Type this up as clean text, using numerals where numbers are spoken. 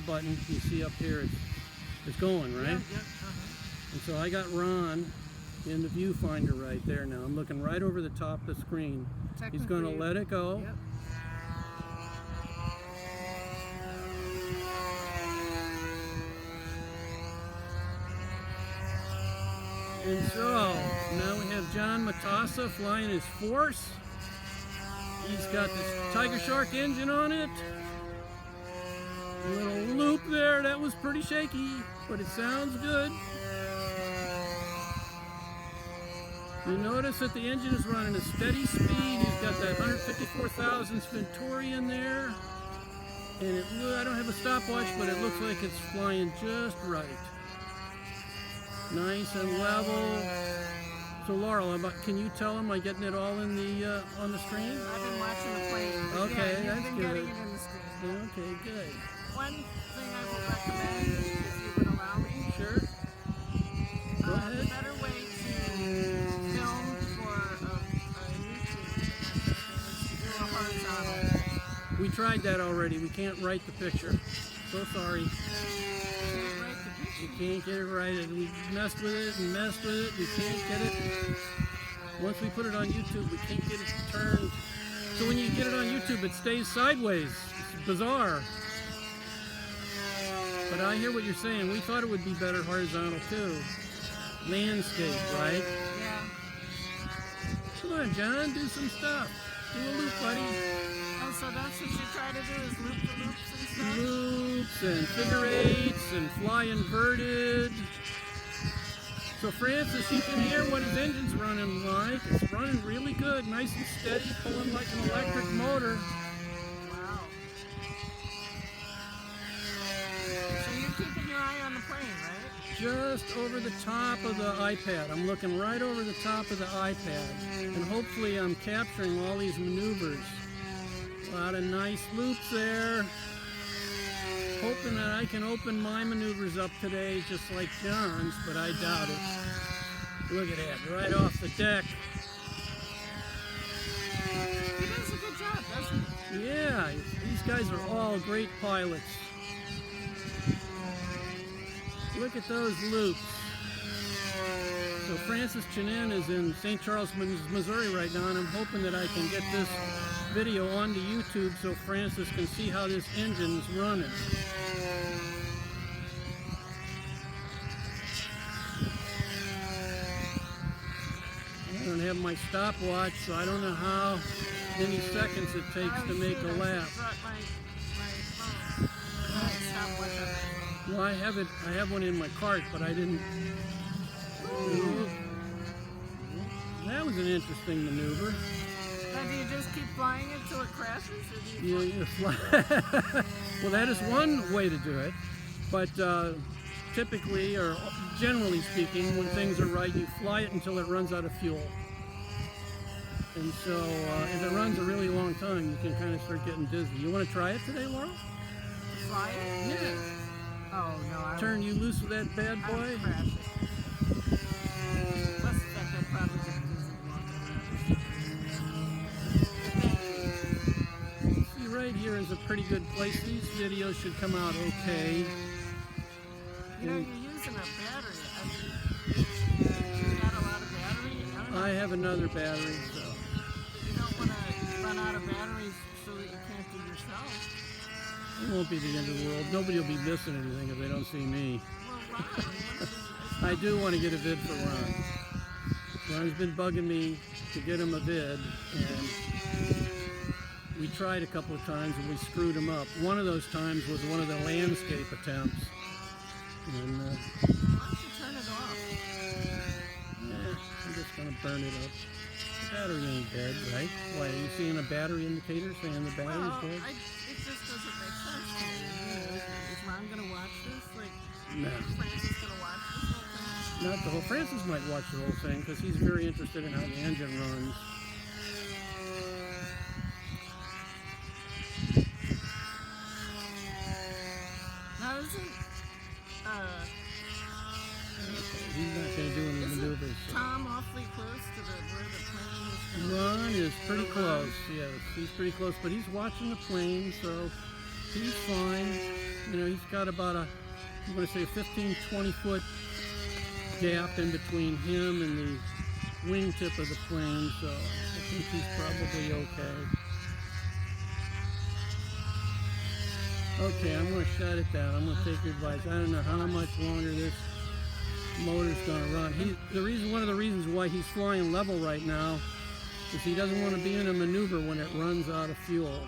button you see up here is going, right? Yeah. And so I got Ron in the viewfinder right there now. I'm looking right over the top of the screen. He's going to let it go. Yep. And so, now we have John Matassa flying his Force. He's got this Tiger Shark engine on it. A little loop there, that was pretty shaky, but it sounds good. You notice that the engine is running a steady speed. He's got that 154 thousandths venturi in there. And I don't have a stopwatch, but it looks like it's flying just right. Nice and level. So Laurel, can you tell him I'm getting it all in the on the screen? I've been watching the plane. Okay, yeah, that's been good. Getting it in the screen. Okay, good. One thing I would recommend, if you would allow me. Sure. Go ahead. The better way to film for a YouTube is to do a horizontal. We tried that already. We can't write the picture. So sorry. We can't get it right. We messed with it and messed with it. We can't get it. Once we put it on YouTube, we can't get it turned. So when you get it on YouTube, it stays sideways. It's bizarre. But I hear what you're saying. We thought it would be better horizontal too. Landscape, right? Yeah. Come on, John, do some stuff. Do a loop, buddy. Oh, so that's what you try to do, is loop the loops and stuff? Loops and figure eights and fly inverted. So Francis, you can hear what his engine's running like. It's running really good, nice and steady, pulling like an electric motor. Wow. So you're keeping your eye on the plane, right? Just over the top of the iPad. I'm looking right over the top of the iPad. And hopefully I'm capturing all these maneuvers. A lot of nice loops there. Hoping that I can open my maneuvers up today just like John's, but I doubt it. Look at that, right off the deck. He does a good job, doesn't he? Yeah, these guys are all great pilots. Look at those loops. So Francis Chinin is in St. Charles, Missouri right now, and I'm hoping that I can get this video onto YouTube so Francis can see how this engine's running. I don't have my stopwatch, so I don't know how many seconds it takes to make a lap. Well, I have one in my cart, but I didn't. That was an interesting maneuver. Now, do you just keep flying it till it crashes? Or do you fly? Well, that is one way to do it, but typically, or generally speaking, when things are right, you fly it until it runs out of fuel. And so, if it runs a really long time, you can kind of start getting dizzy. You want to try it today, Laurel? Fly it? Yeah. Oh, no. Turn you loose with that bad boy? I would crash it. Plus, that probably get dizzy. See, right here is a pretty good place. These videos should come out okay. You know, you're using a battery. You got a lot of battery? I have another battery, so. You don't want to run out of batteries so that you can't do yourself. It won't be the end of the world. Nobody will be missing anything if they don't see me. Well, Ron, I do want to get a vid for Ron. Ron's been bugging me to get him a vid, and we tried a couple of times and we screwed him up. One of those times was one of the landscape attempts. And, why don't you turn it off? I'm just going to burn it up. The battery ain't dead, right? Why, are you seeing a battery indicator saying the battery's dead? It just doesn't make sense to me. Is Ron going to watch this? No. Is Francis going to watch this whole thing? Not the whole. Francis might watch the whole thing because he's very interested in how the engine runs. Now, isn't He's not going to do any maneuvers. So. Tom awfully close to where the plane is? Ron is pretty close, yes. He's pretty close, but he's watching the plane, so he's fine. You know, he's got about a, I'm going to say a 15-20 foot gap in between him and the wingtip of the plane, so I think he's probably okay. Okay, I'm going to shut it down. I'm going to take your advice. I don't know how much longer this motor's going to run. One of the reasons why he's flying level right now is he doesn't want to be in a maneuver when it runs out of fuel.